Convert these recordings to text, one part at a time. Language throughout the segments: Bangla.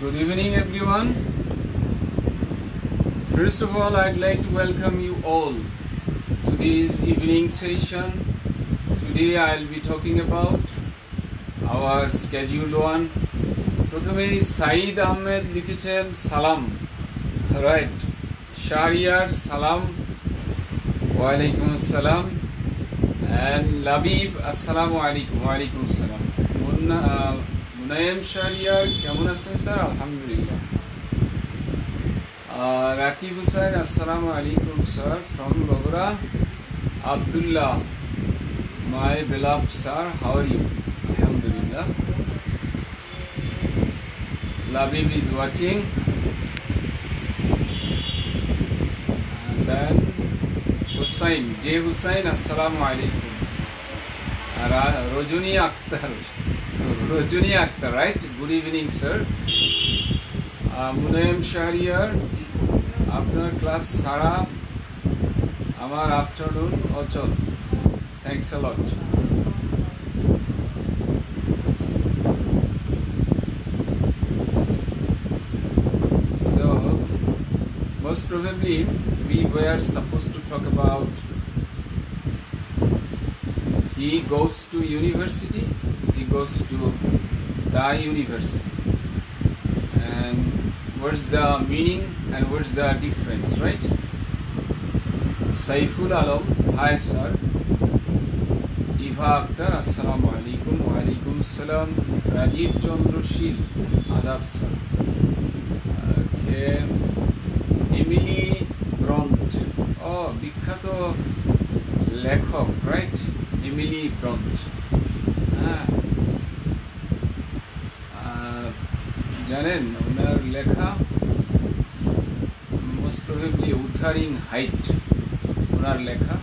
Good evening, everyone. First of all, I'd like to welcome you all to this evening session. Today, I'll be talking about our scheduled one. প্রথমে সাইদ আহমেদ লিখেছেন সালাম, রাইট? শাহরিয়ার সালাম, ওয়ালাইকুম আসসালাম, and লাবিব আসসালামু আলাইকুম। ওয়ালাইকুম আসসালাম। মুনায়েম শাহরিয়ার কেমন আছেন স্যার? আলহামদুলিল্লাহ। রাকিব হুসাইন আসসালামু আলাইকুম sir from Bogora. Abdullah, my beloved sir, how are you? Alhamdulillah. Labib is watching. And then Hussain, J. Hussain, assalamu alaikum. Rojuni Akhtar, right? Good evening, sir. Munayem Shahriyar, আপনার ক্লাস সারা আমার আফটারনুন অচল। Thanks a lot. So, most probably we were supposed to talk about he goes to university, he goes to the university, and what's the meaning and what's the difference, right? Saiful Alam, hi sir. Eva Akhtar, assalamu alaikum. Wa alaikum salam. Rajiv Chandra Shil, adab sir. Okay. Emily Bront, oh, বিখ্যাত লেখক, right? Emily Bront. জানেন ওনার লেখা মোস্ট প্রবাবলি উথারিং হাইট, ওনার লেখা।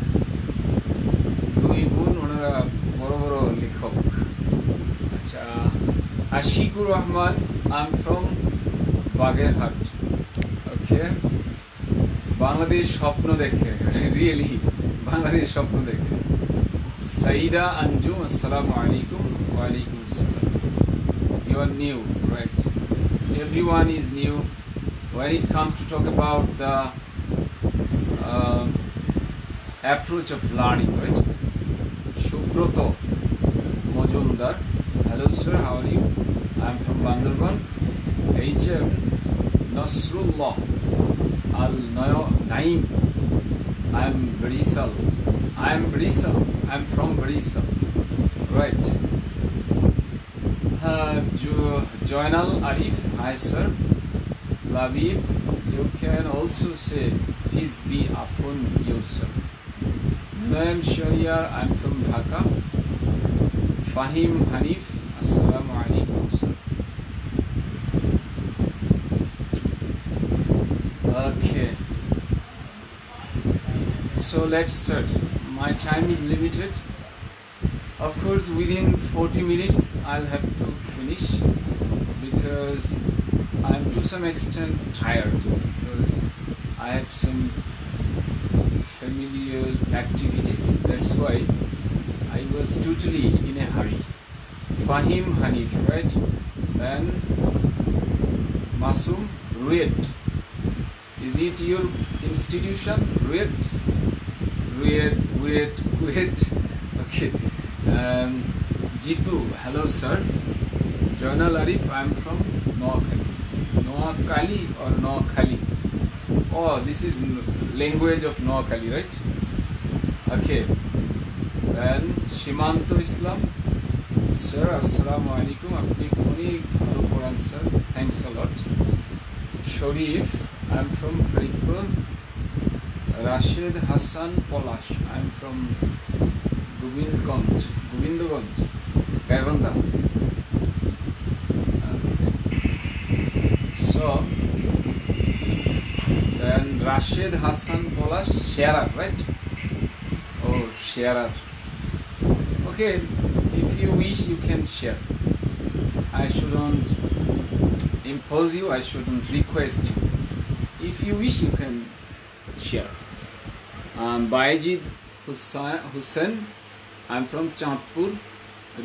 দুই বোন, ওনারা বড় বড় লেখক। আচ্ছা, Ashikur Rahman, I am from Bagerhat. Okay, Bangladesh স্বপ্ন দেখে, রিয়েলি বাংলাদেশ স্বপ্ন দেখে। সাইদা আঞ্জুম, আসসালামু আলাইকুম। ওয়ালাইকুম আসসালাম। You are new, right? Everyone is new when it comes to talk about the approach of learning, right? Shubroto Mojumdar, hello sir, how are you? I am from Bandarban. HM Nasrullah Al Naim, I am Barisal. I am from Barisal, right? Joynal Arif, hi sir. Labib, you can also say peace be upon you sir. Naim Shahriyar, I am from Dhaka. Fahim Hanif, assalamu alaikum sir. Okay, so let's start. My time is limited. Of course, within 40 minutes I'll have to finish because I'm to some extent tired because I have some familial activities. That's why I was totally in a hurry. Fahim Hanif, right? Then Masum Ruet. Is it your institution? Ruet? Okay. Jitu, hello sir. Joynal Arif, I am from Noakhali or Noakhali. Oh, this is language of Noakhali, right? Okay. Then Shimanto Islam, sir, assalamu alaikum. Apni onek bhalo Quran sir. Thanks a lot. Sharif, I am from Faridpur. Rashid Hassan Polash, I am from Govindganj, Gaibanda. Okay. So, then Rashid Hassan Polash, sharer, right? Oh, sharer. Okay, if you wish, you can share. I shouldn't impose you, I shouldn't request you. If you wish, you can share. Baijid Hussain, I'm from Chandpur.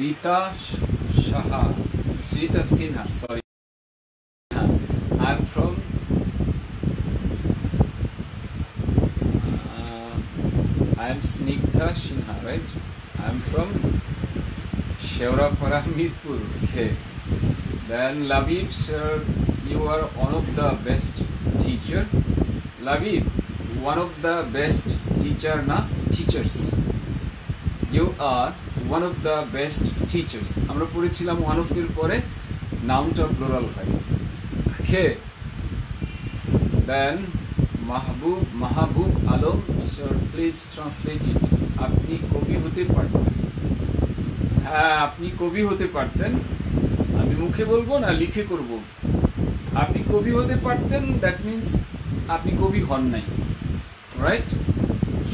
Rita Sinha, sorry. I'm from I'm Snigdha Sinha, right? I'm from Sheurapara Mirpur. Okay. Then Labib sir, you are one of the best teacher. Labib, one of the best teacher na teachers. You are one of the best teachers. আমরা পড়েছিলাম one of এর পরে নাউনটা প্লুরাল হয়। Okay. Then Mahbub Alam sir, please translate it. আপনি কবি হতে পারতেন। হ্যাঁ, আপনি কবি হতে পারতেন। আমি মুখে বলবো না লিখে করব। আপনি কবি হতে পারতেন, দ্যাট মিন্স আপনি কবি হন নাই, রাইট?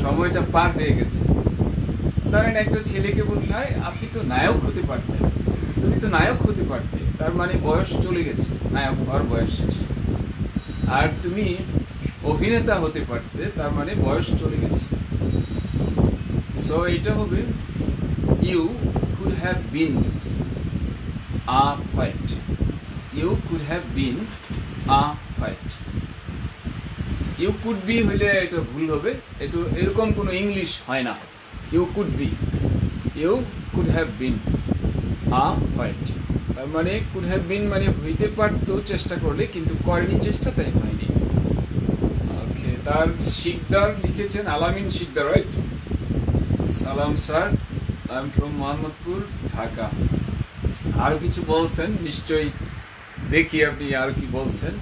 সময়টা পার হয়ে গেছে। ধরেন একটা ছেলেকে বললে হয় আপনি তো নায়ক হতে পারতেন, তুমি তো নায়ক হতে পারতে, তার মানে বয়স চলে গেছে, নায়ক হওয়ার বয়স শেষ। আর তুমি অভিনেতা হতে পারতে, তার মানে বয়স চলে গেছে। সো এটা হবে you could have been a poet. You could have been a poet. You could be হইলে এটা ভুল হবে, এটা এরকম কোনো ইংলিশ হয় না। You could be, you could have been a poet, তার মানে কুড হ্যাভ বিন মানে হইতে পারতো চেষ্টা করলে, কিন্তু করেনি চেষ্টা, তাই হয়নি। ওকে, তার শিকদার লিখেছেন আলামিন শিকদার, রাইট? সালাম sir, I am from Mohammadpur, Dhaka. আরও কিছু বলছেন নিশ্চয়ই, দেখি আপনি আরও কি বলছেন।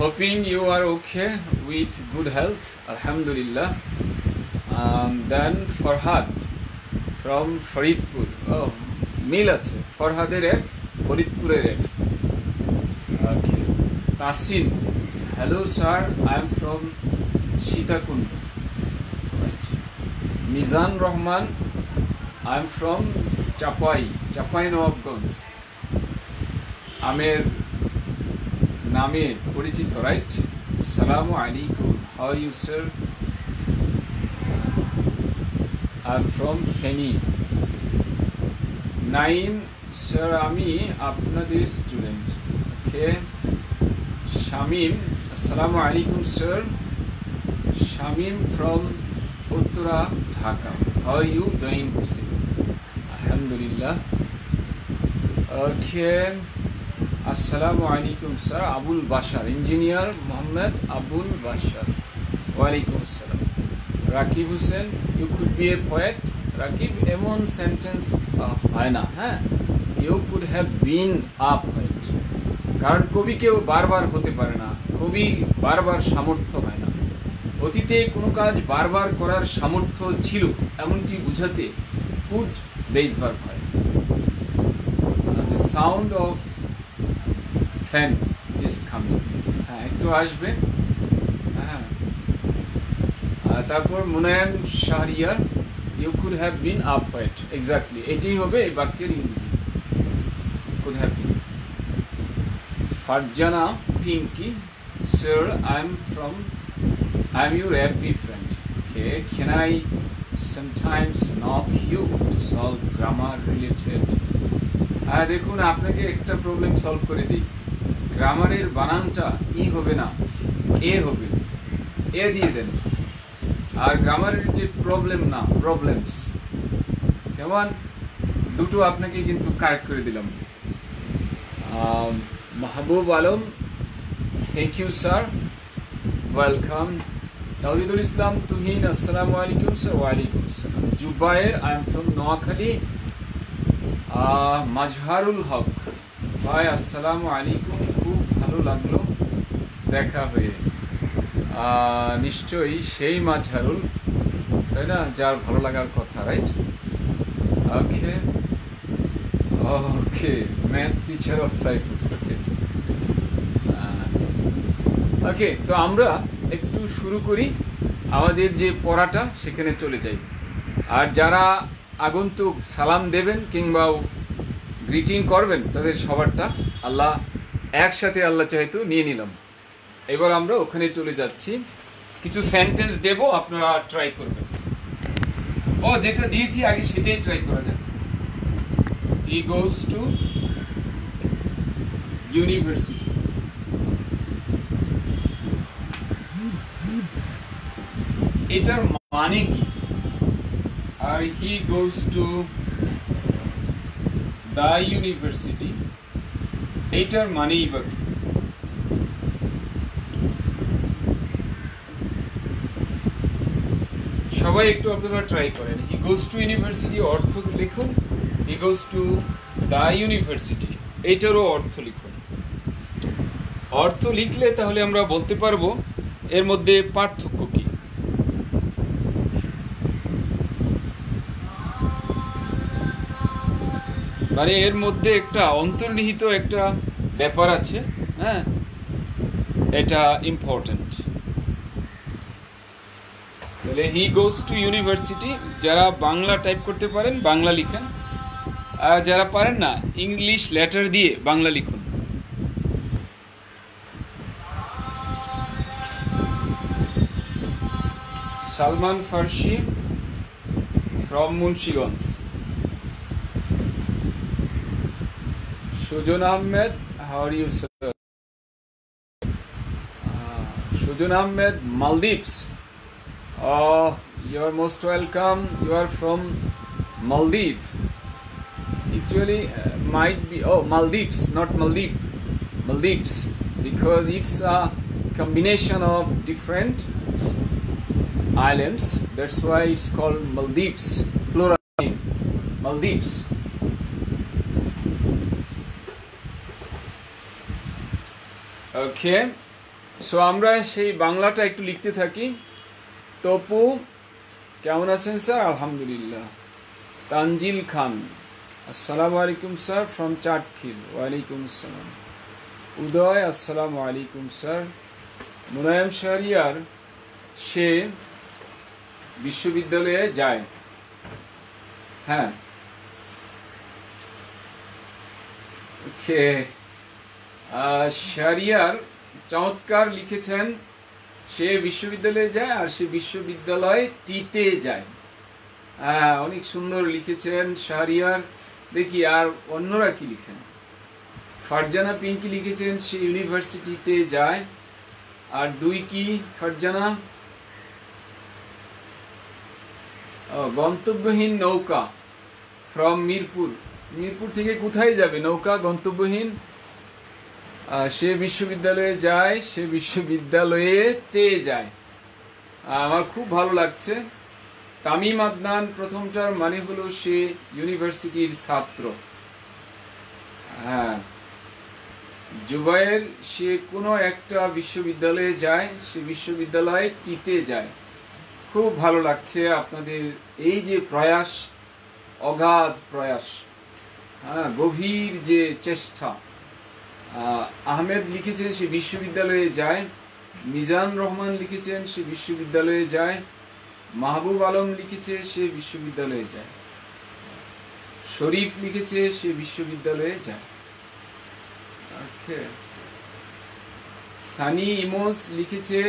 Hoping you are okay with good health, alhamdulillah. Then Farhad from Faridpur. Oh, মিল আছে, ফরহাদের এফ, ফরিদপুরের F. Okay. Tasin, hello sir, I am from Sitakund. Right. Mizan Rahman, I am from Chapai Nawabganj. আমের নামে পরিচিত, রাইট? আসসালামু আলাইকুম, how are you sir? I am from Feni. Naim sir, আমি আপনাদের স্টুডেন্ট। ওকে। শামিম, আসসালামু আলাইকুম sir. Shamim from Uttara, Dhaka. How are you doing today? আলহামদুলিল্লাহ। ওকে। আসসালামু আলাইকুম স্যার, আবুল বাশার, ইঞ্জিনিয়ার মোহাম্মদ আবুল বাশার। ওয়ালাইকুম আসসালাম। Rakib Hossain, you could be a poet. Rakib, এমন সেন্টেন্স হয় না, হ্যাঁ? You could have been a poet, কারণ কবি কেউ বারবার হতে পারে না, কবি বারবার সামর্থ্য হয় না। অতীতে কোনো কাজ বারবার করার সামর্থ্য ছিল এমনটি বুঝাতে কুড বেস ভার্ব হয়। The sound of fan is coming, হ্যাঁ একটু আসবে, হ্যাঁ। তারপর Munaim Shahriar, you could have been a poet, exactly এটাই হবে এই বাক্যের ইংরেজি, could have been. Farzana Pinky, sir I am your happy friend. Okay, can I sometimes knock you to solve grammar related? দেখুন, আপনাকে একটা প্রবলেম সলভ করে দিই। গ্রামারের বানানটা ই হবে না, এ হবে, এ দিয়ে দেন। আর গ্রামার রিলেটেড প্রবলেম না, প্রবলেমস। কেমন? দুটো আপনাকে কিন্তু কারেক্ট করে দিলাম। Mahbub Alam, thank you sir, welcome. Tawhidul Islam Tuhin, আসসালামু আলাইকুম স্যার। ওয়ালাইকুম আসসালাম। Zubayer, I am from Noakhali. Mazharul Haque ভাই, আসসালামু আলাইকুম, খুব ভালো লাগলো দেখা হয়ে। নিশ্চয়ই সেই মাজহারুল, তাই না, যার ভালো লাগার কথা, right? Okay okay, math teacher of Saifus. Okay okay, তো আমরা একটু শুরু করি, আমাদের যে পড়াটা সেখানে চলে যাই। আর যারা আগন্তুক সালাম দেবেন কিংবা গ্রিটিং করবেন, তাদের সবারটা আল্লাহ একসাথে আল্লাহ চাইতো নিয়ে নিলাম। এবার আমরা ওখানে চলে যাচ্ছি, কিছু সেন্টেন্স দেব, আপনারা ট্রাই করবেন। যেটা দিয়েছি আগে সেটাই ট্রাই করা যাক। হি গোজ টু ইউনিভার্সিটি, এটার মানে কি? আর হি গোজ টু দ্য ইউনিভার্সিটি, এইটার মানেই বা কি? সবাই একটু আপনারা ট্রাই করেন। হি গোজ টু ইউনিভার্সিটি অর্থ লিখুন, হি গোজ টু দ্য ইউনিভার্সিটি এইটারও অর্থ লিখুন। অর্থ লিখলে তাহলে আমরা বলতে পারবো এর মধ্যে পার্থক্য কি। মানে এর মধ্যে একটা অন্তর্নিহিত একটা ব্যাপার আছে, হ্যাঁ, এটা ইম্পর্টেন্ট। তাহলে হি গোজ টু ইউনিভার্সিটি, যারা বাংলা টাইপ করতে পারেন বাংলা লিখেন, আর যারা পারেন না ইংলিশ লেটার দিয়ে বাংলা লিখুন। Salman Farsi from Munshiganj. Sujan Ahmed, how are you sir? Sujan Ahmed, Maldives. Oh, you are most welcome. You are from Maldives. Actually, might be Maldives, not Maldives. Maldives, because it's a combination of different islands. That's why it's called Maldives. Plural name, Maldives. Okay, so আমরা সেই বাংলাটা একটু লিখতে থাকি। তপু কেমন আছেন স্যার? আলহামদুলিল্লাহ। তানজিল খান, আসসালামু আলাইকুম স্যার ফ্রম চাটখিল। ওয়ালাইকুম আসসালাম। উদয়, আসসালামু আলাইকুম স্যার। মুনায়েম শাহরিয়ার, সে বিশ্ববিদ্যালয়ে যায়। হ্যাঁ, ওকে। শাহরিয়ার চমৎকার লিখেছেন, সে বিশ্ববিদ্যালয়ে যায় আর সে বিশ্ববিদ্যালয় টিতে যায়। হ্যাঁ, অনেক সুন্দর লিখেছেন শাহরিয়ার। দেখি আর অন্যরা কি লিখেন। ফারজানা পিঙ্কি লিখেছেন সে ইউনিভার্সিটিতে যায়। আর দুই কি ফারজানা? গন্তব্যহীন নৌকা ফ্রম মিরপুর। মিরপুর থেকে কোথায় যাবে নৌকা? গন্তব্যহীন। সে বিশ্ববিদ্যালয়ে যায়, সে বিশ্ববিদ্যালয়েতে যায়। আমার খুব ভালো লাগছে। তামিম আদনান, প্রথমটার মানে হলো সে ইউনিভার্সিটির ছাত্র। হ্যাঁ। জুবায়ের, সে কোনো একটা বিশ্ববিদ্যালয়ে যায়, সে বিশ্ববিদ্যালয়ে টিতে যায়। খুব ভালো লাগছে আপনাদের এই যে প্রয়াস, অগাধ প্রয়াস, হ্যাঁ, গভীর যে চেষ্টা। আহমেদ লিখেছেন সে বিশ্ববিদ্যালয়ে যায়। মিজান রহমান লিখেছেন সে বিশ্ববিদ্যালয়ে যায়। মাহবুব আলম লিখেছে সে বিশ্ববিদ্যালয়ে যায়। শরীফ লিখেছে সে বিশ্ববিদ্যালয়ে যায়। ওকে। সানি ইমোস লিখেছে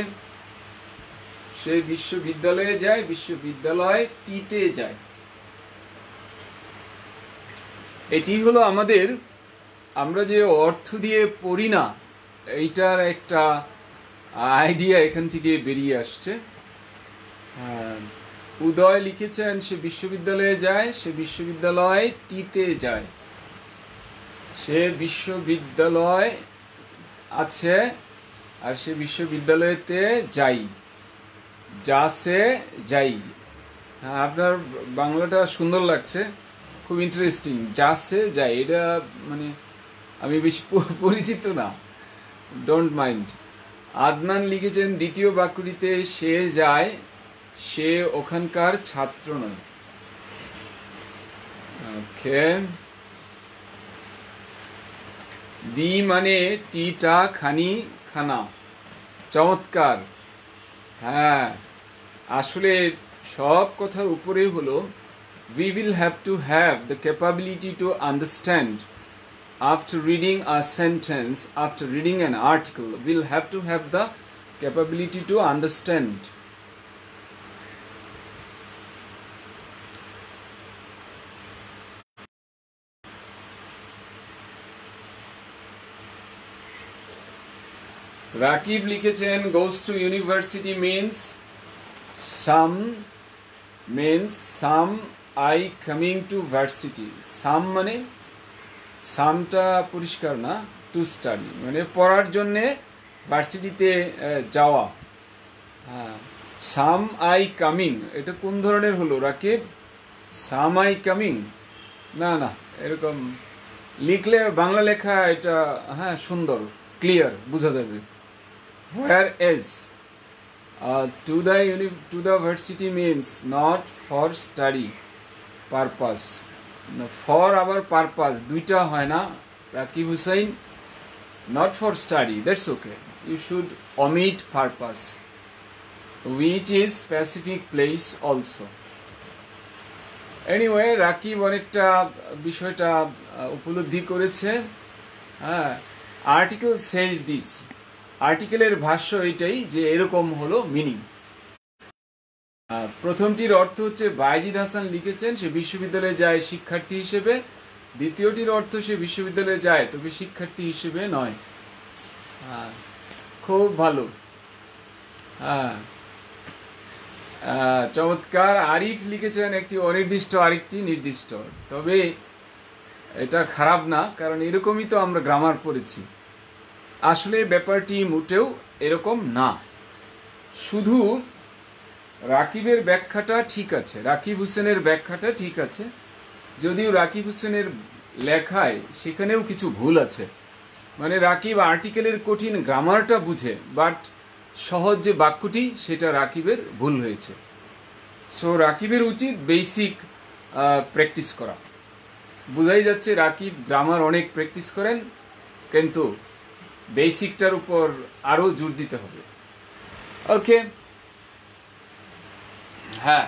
সে বিশ্ববিদ্যালয়ে যায়, বিশ্ববিদ্যালয় টিতে যায়। এটি হলো আমাদের, আমরা যে অর্থ দিয়ে পড়ি না, এইটার একটা আইডিয়া এখান থেকে বেরিয়ে আসছে। উদয় লিখেছেন সে বিশ্ববিদ্যালয়ে যায়, সে বিশ্ববিদ্যালয় টিতে যায়। সে বিশ্ববিদ্যালয় আছে আর সে বিশ্ববিদ্যালয়তে যাই, যাচ্ছে যাই। হ্যাঁ, আপনার বাংলাটা সুন্দর লাগছে, খুব ইন্টারেস্টিং। যাচ্ছে যাই, এটা মানে আমি বেশি পরিচিত না, ডোন্ট মাইন্ড। আদনান লিখেছেন দ্বিতীয় বাক্যটিতে সে যায়, সে ওখানকার ছাত্র নয়। ওকে। দি মানে টিটা, খানি, খানা। চমৎকার। হ্যাঁ, আসলে সব কথার উপরে হলো we will have to have the capability to understand. After reading a sentence, after reading an article, we'll have to have the capability to understand. Rakib লিখেছেন goes to university means some means some I coming to varsity. সাম মানে সামটা পরিষ্কার না, টু স্টাডি মানে পড়ার জন্যে ভার্সিটিতে যাওয়া। হ্যাঁ, সাম আই কামিং, এটা কোন ধরনের হলো রাকিব? সাম আই কামিং, না না, এরকম লিখলে বাংলা লেখা এটা হ্যাঁ সুন্দর, ক্লিয়ার, বোঝা যাবে। হোয়ার age to the varsity means not for study purpose. For আবার purpose দুইটা হয় না Rakib Hussain, not for study, that's okay, you should omit purpose, which is specific place also. Anyway, Rakib অনেকটা বিষয়টা উপলব্ধি করেছে। হ্যাঁ, আর্টিকেল says this, আর্টিকেলের ভাষ্য এটাই যে এরকম হলো মিনিং। প্রথমটির অর্থ হচ্ছে বাইজিদ হাসান লিখেছেন সে বিশ্ববিদ্যালয়ে যায় শিক্ষার্থী হিসেবে, দ্বিতীয়টির অর্থ সে বিশ্ববিদ্যালয়ে যায় তবে শিক্ষার্থী হিসেবে নয়। খুব ভালো, হ্যাঁ চমৎকার। আরিফ লিখেছেন একটি অনির্দিষ্ট আরেকটি নির্দিষ্ট, তবে এটা খারাপ না, কারণ এরকমই তো আমরা গ্রামার পড়েছি। আসলে ব্যাপারটি মোটেও এরকম না, শুধু রাকিবের ব্যাখ্যাটা ঠিক আছে, রাকিব হোসেনের ব্যাখ্যাটা ঠিক আছে, যদিও রাকিব হোসেনের লেখায় সেখানেও কিছু ভুল আছে। মানে রাকিব আর্টিকেলের কঠিন গ্রামারটা বুঝে, বাট সহজ যে বাক্যটি সেটা রাকিবের ভুল হয়েছে। সো রাকিবের উচিত বেসিক প্র্যাকটিস করা। বোঝাই যাচ্ছে রাকিব গ্রামার অনেক প্র্যাকটিস করেন, কিন্তু বেসিকটার উপর আরও জোর দিতে হবে। ওকে, হ্যাঁ,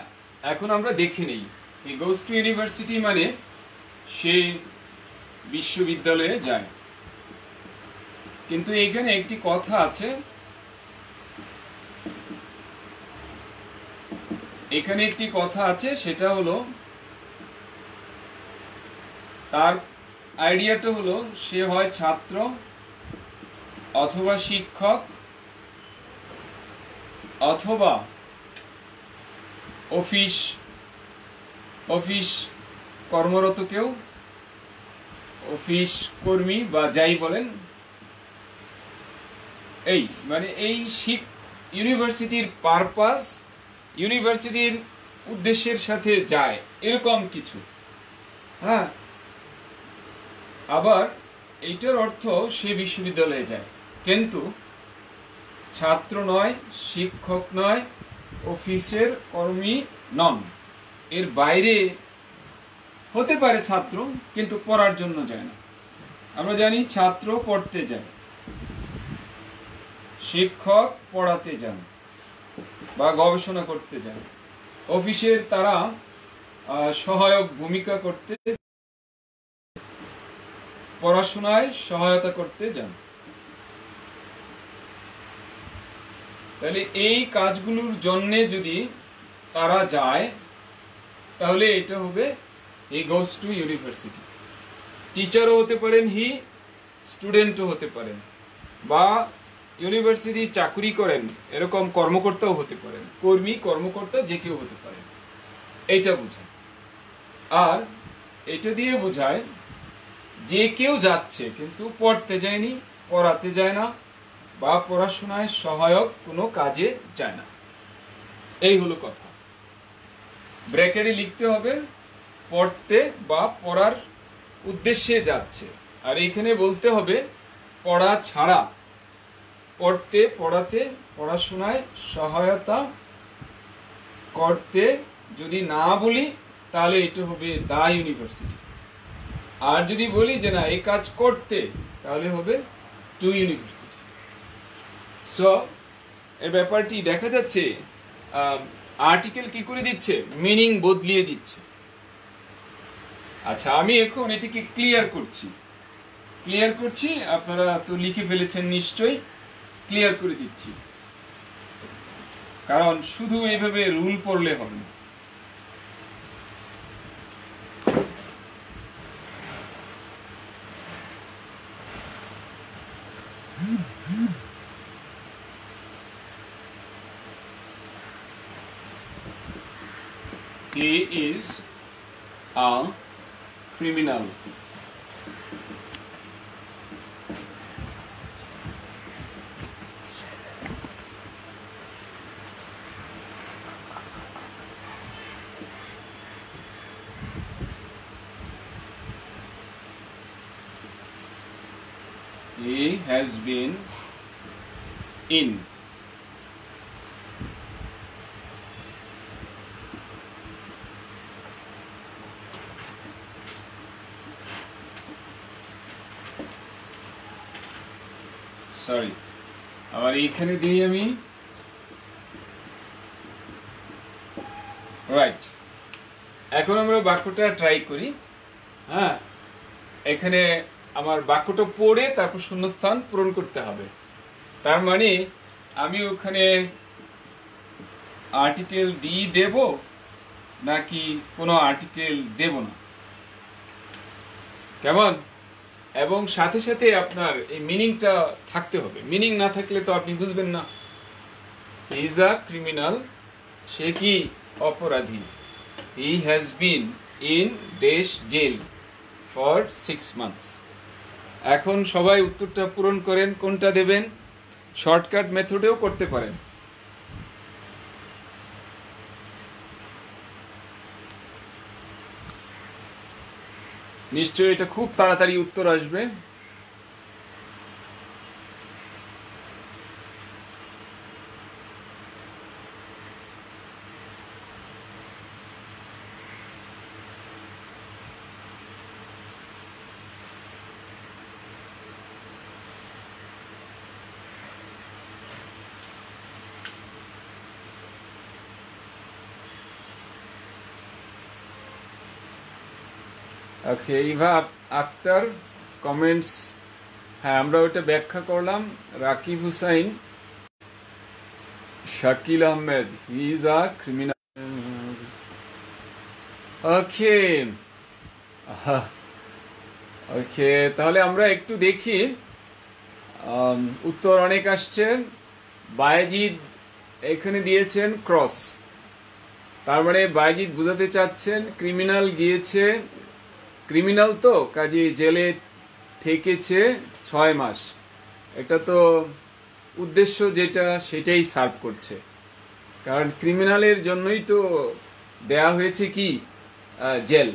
এখন আমরা দেখে নেই হি গোজ টু ইউনিভার্সিটি মানে সে বিশ্ববিদ্যালয়ে যায়। কিন্তু এখানে একটি কথা আছে, এখানে একটি কথা আছে, সেটা হলো তার আইডিয়াটা হলো সে হয় ছাত্র অথবা শিক্ষক অথবা অফিস কর্মরত কেউ, অফিস কর্মী বা যাই বলেন, এই মানে এই ইউনিভার্সিটির পারপাস, ইউনিভার্সিটির উদ্দেশ্যের সাথে যায়, এরকম কিছু। হ্যাঁ, আবার এইটার অর্থ সে বিশ্ববিদ্যালয়ে যায়, কিন্তু ছাত্র নয়, শিক্ষক নয়, অফিসের কর্মী নন, এর বাইরে হতে পারে ছাত্র, কিন্তু পড়ার জন্য যায় না। আমরা জানি ছাত্র পড়তে যায়, শিক্ষক পড়াতে যান বা গবেষণা করতে যান, অফিসের তারা সহায়ক ভূমিকা করতে, পড়াশোনায় সহায়তা করতে যান। তাহলে এই কাজগুলোর জন্য যদি তারা যায়, তাহলে এটা হবে হি গোজ টু ইউনিভার্সিটি। টিচারও হতে পারেন হি, স্টুডেন্টও হতে পারেন, বা ইউনিভার্সিটি চাকরি করেন এরকম কর্মকর্তাও হতে পারেন, কর্মী কর্মকর্তা যে কেউ হতে পারেন, এইটা বোঝায়। আর এটা দিয়ে বোঝায় যে কেউ যাচ্ছে কিন্তু পড়তে যায়নি, পড়াতে যায় না, বা পড়াশোনায় সহায়ক কোনো কাজে যায় না, এই হলো কথা। ব্র্যাকেটে লিখতে হবে পড়তে বা পড়ার উদ্দেশ্যে যাচ্ছে, আর এখানে বলতে হবে পড়া ছাড়া, পড়তে পড়াতে পড়াশোনায় সহায়তা করতে যদি না বলি তাহলে এটা হবে দা ইউনিভার্সিটি। আর যদি বলি যে না এই কাজ করতে, তাহলে হবে টু ইউনিভার্সিটি। সো এই ব্যাপারটি দেখা যাচ্ছে আর্টিকেল কি করে দিচ্ছে, মিনিং বদলিয়ে দিচ্ছে। আচ্ছা, আমি এখন এটিকে ক্লিয়ার করছি, আপনারা তো লিখে ফেলেছেন নিশ্চয়ই, ক্লিয়ার করে দিচ্ছি, কারণ শুধু এইভাবে রুল পড়লে হবে না। he is a criminal. He has been in sorry আবার এইখানে দিই আমি রাইট। এখন আমরা বাক্যটা ট্রাই করি। হ্যাঁ, এখানে আমার বাক্যটা পড়ে তারপর শূন্যস্থান পূরণ করতে হবে। তার মানে আমি ওখানে আর্টিকেল ডি দেব নাকি কোনো আর্টিকেল দেব না, কেমন? এবং সাথে সাথে আপনার এই মিনিংটা থাকতে হবে। মিনিং না থাকলে তো আপনি বুঝবেন না। হি ইজ আ ক্রিমিনাল, সে কি অপরাধী। হি হ্যাজ বিন ইন ডেশ জেল ফর 6 months। এখন সবাই উত্তরটা পূরণ করেন। কোনটা দেবেন? শর্টকাট মেথডেও করতে পারেন। নিশ্চয়ই এটা খুব তাড়াতাড়ি উত্তর আসবে। ওকে, ইভা আক্তার কমেন্টস, হ্যাঁ আমরা ওটা ব্যাখ্যা করলাম। Rakib Hussain, Shakil Ahmed, he is a criminal. Okay okay, তাহলে আমরা একটু দেখি। উত্তর অনেক আসছে। বায়েজিদ এখানে দিয়েছেন ক্রস, তার মানে বায়েজিদ বোঝাতে চাচ্ছেন ক্রিমিনাল গিয়েছে, ক্রিমিনাল তো কাজে জেলে থেকেছে 6 মাস। এটা তো উদ্দেশ্য যেটা সেটাই সার্ভ করছে, কারণ ক্রিমিনালের জন্যই তো দেয়া হয়েছে কি জেল।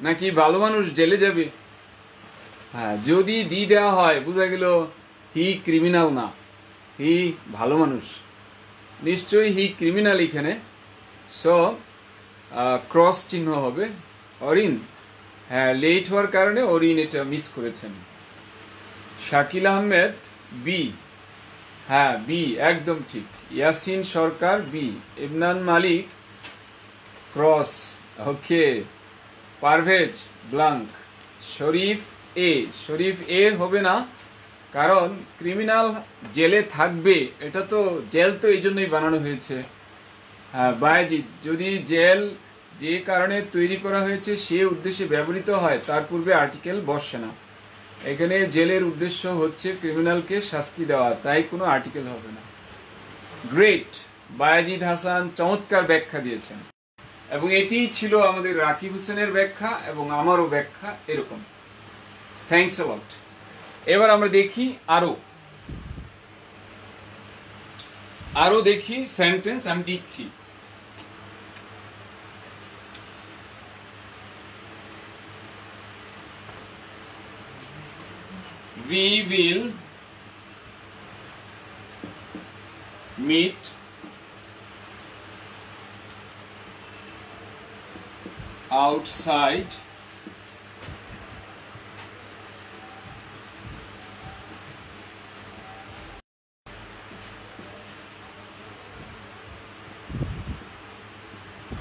নাকি ভালো মানুষ জেলে যাবে? হ্যাঁ, যদি ডি দেওয়া হয় বোঝা গেল হি ক্রিমিনাল না, হি ভালো মানুষ। নিশ্চয়ই হি ক্রিমিনাল এখানে, সো ক্রস চিহ্ন হবে। অরিন, হ্যাঁ লেট হওয়ার কারণে অরিন এটা মিস করেছেন। শাকিল আহমেদ বি, হ্যাঁ বি একদম ঠিক। ইয়াসিন সরকার বি। ইমরান মালিক ক্রস, ওকে। পারভেজ ব্লাঙ্ক। শরীফ এ, শরীফ এ হবে না, কারণ ক্রিমিনাল জেলে থাকবে, এটা তো জেল তো এই জন্যই বানানো হয়েছে। হ্যাঁ বায়েজিদ, যদি জেল যে কারণে তৈরি করা হয়েছে সে উদ্দেশ্যে ব্যবহৃত হয় তার পূর্বে আর্টিকেল বসে না। এখানে জেলের উদ্দেশ্য হচ্ছে ক্রিমিনালকে শাস্তি দেওয়া, তাই কোনো আর্টিকেল হবে না। গ্রেট, বায়েজিদ হাসান চমৎকার ব্যাখ্যা দিয়েছেন, এবং এটিই ছিল আমাদের রাকিব হোসেনের ব্যাখ্যা এবং আমারও ব্যাখ্যা এরকম। থ্যাংকস আ লট। এবার আমরা দেখি আরো দেখি সেন্টেন্স আমি দিচ্ছি। We will meet outside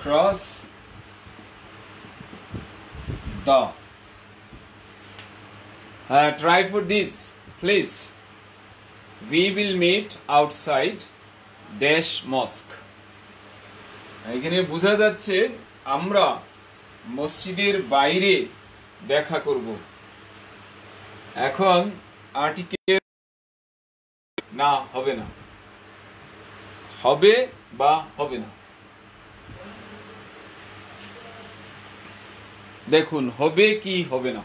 cross the try for this please. We will meet outside dash mosque. এখানে বোঝা যাচ্ছে আমরা মসজিদের বাইরে দেখা করব। এখন আর্টিকেল না হবে না, হবে বা হবে না। দেখুন হবে কি হবে না।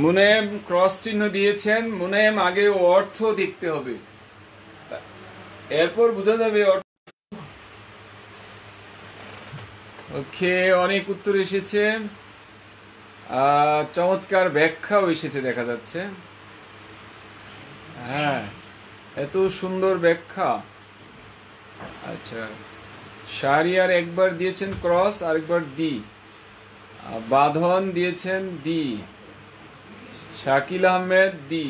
মুনেম ক্রস চিহ্ন দিয়েছেন। মুনেম আগে অর্থ দেখতে হবে, এরপর বোঝা যাবে অর্থ। ওকে, অনেক উত্তর এসেছে, চমৎকার ব্যাখ্যাও এসেছে দেখা যাচ্ছে। হ্যাঁ, এত সুন্দর ব্যাখ্যা। আচ্ছা, শাহরিয়ার একবার দিয়েছেন ক্রস, আরেকবার দি। বাঁধন দিয়েছেন দি। শাকিল আহমেদ দি।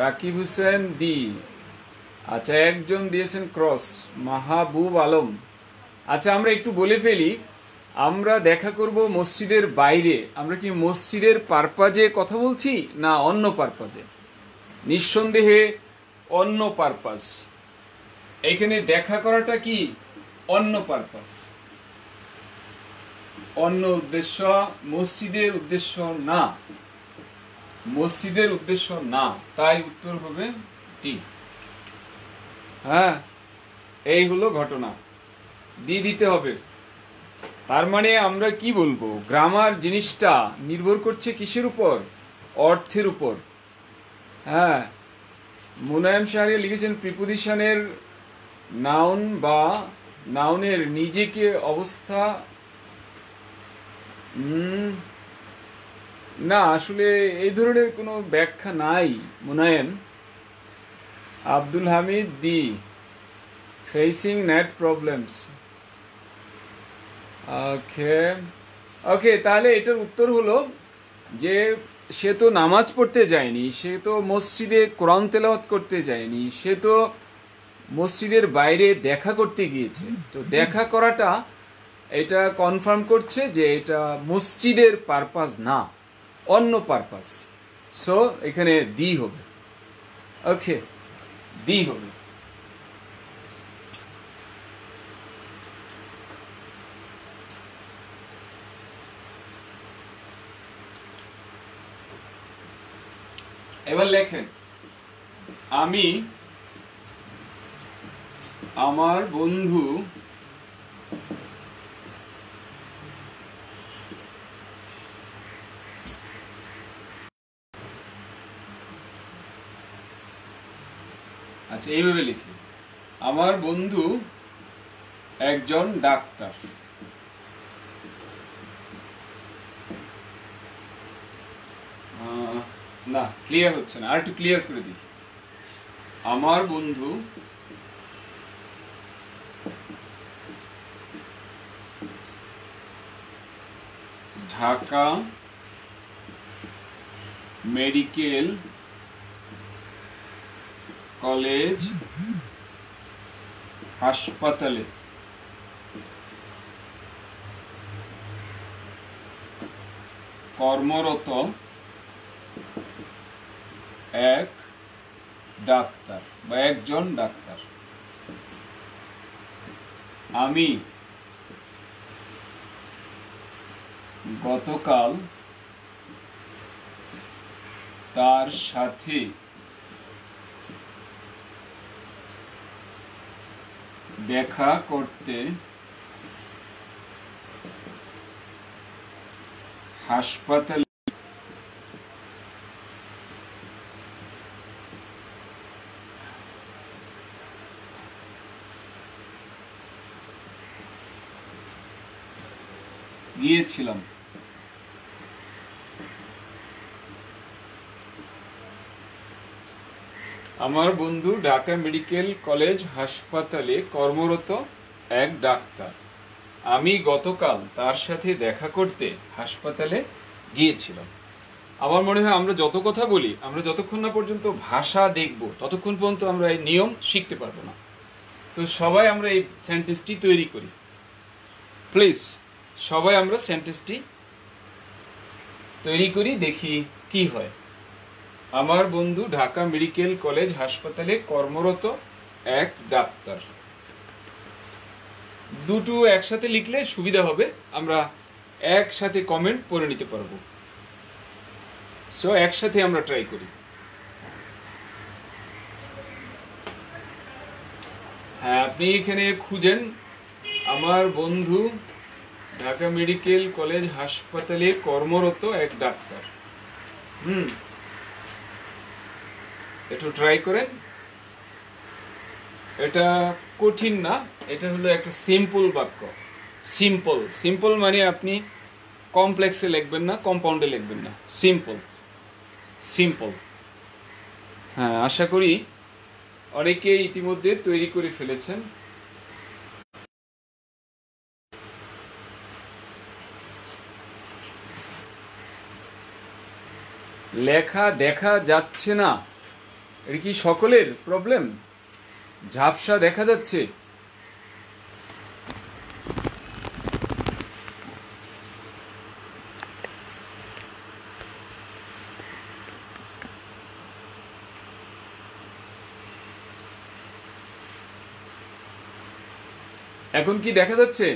রাকিব হোসেন দি। আচ্ছা, একজন দিয়েছেন ক্রস, মাহবুব আলম। আচ্ছা, আমরা একটু বলে ফেলি, আমরা দেখা করব মসজিদের বাইরে। আমরা কি মসজিদের পারপাজে কথা বলছি না অন্য পারপাজে? নিঃসন্দেহে অন্য পারপাস। এখানে দেখা করাটা কি অন্য পারপাস, অন্য উদ্দেশ্য, মসজিদের উদ্দেশ্য না, মসজিদের উদ্দেশ্য না। তাই উত্তর হবে টি। হ্যাঁ, এই হলো ঘটনা, দিয়ে দিতে হবে। তার মানে আমরা কি বলবো, গ্রামার জিনিসটা নির্ভর করছে কিসের উপর? অর্থের উপর। হ্যাঁ, মুনায়েম শাহরিয়ার লিখেছেন প্রিপোজিশনের নাউন বা নাউনের নিজেকে অবস্থা। না, আসলে এই ধরনের কোনো ব্যাখ্যা নাই মুনায়েম। আব্দুল হামিদ দি, ফেসিং নেট প্রবলেমস। ওকে ওকে, তাহলে এটার উত্তর হলো যে সে তো নামাজ পড়তে যায়নি, সে তো মসজিদে কোরআন তেলাওয়াত করতে যায়নি, সে তো মসজিদের বাইরে দেখা করতে গিয়েছে। তো দেখা করাটা এটা কনফার্ম করছে যে এটা মসজিদের পারপাস না, অন্য পারপাস। সো এখানে দি হবে। ওকে, দি হবে। এবার লেখেন, আমি আমার বন্ধু আচ্ছা এইভাবে লিখি, আমার বন্ধু একজন ডাক্তার। না, ক্লিয়ার হচ্ছে না, আর একটু ক্লিয়ার করে দিই। আমার বন্ধু ঢাকা মেডিকেল কলেজ হাসপাতালে কর্মরত এক ডাক্তার বা একজন ডাক্তার। আমি গতকাল তার সাথে দেখা করতে হাসপাতালে গিয়েছিলাম। আমার বন্ধু ঢাকা মেডিকেল কলেজ হাসপাতালে কর্মরত এক ডাক্তার। আমি গতকাল তার সাথে দেখা করতে হাসপাতালে গিয়েছিলাম। আমার মনে হয় আমরা যত কথা বলি, আমরা যতক্ষণ না পর্যন্ত ভাষা দেখব ততক্ষণ পর্যন্ত আমরা এই নিয়ম শিখতে পারবো না। তো সবাই আমরা এই সেন্টেন্সটি তৈরি করি, প্লিজ সবাই আমরা সেন্টেন্সটি তৈরি করি, দেখি কি হয়। আমার বন্ধু ঢাকা মেডিকেল কলেজ হাসপাতালে কর্মরত এক ডাক্তার। দুটো একসাথে লিখলে সুবিধা হবে, আমরা একসাথে কমেন্ট পড়ে নিতে পারবো। সো একসাথে আমরা ট্রাই করি। হ্যাঁ, আপনি এখানে খুঁজেন আমার বন্ধু ঢাকা মেডিকেল কলেজ হাসপাতালে কর্মরত এক ডাক্তার। একটু ট্রাই করেন। এটা কঠিন না, এটা হলো একটা সিম্পল বাক্য। সিম্পল সিম্পল মানে আপনি কমপ্লেক্সে লিখবেন না, কম্পাউন্ডে লিখবেন না, সিম্পল সিম্পল। হ্যাঁ, আশা করি অনেকে ইতিমধ্যে তৈরি করে ফেলেছেন। লেখা দেখা যাচ্ছে না, এটা কি সকলের প্রবলেম? ঝাপসা দেখা যাচ্ছে? এখন কি দেখা যাচ্ছে?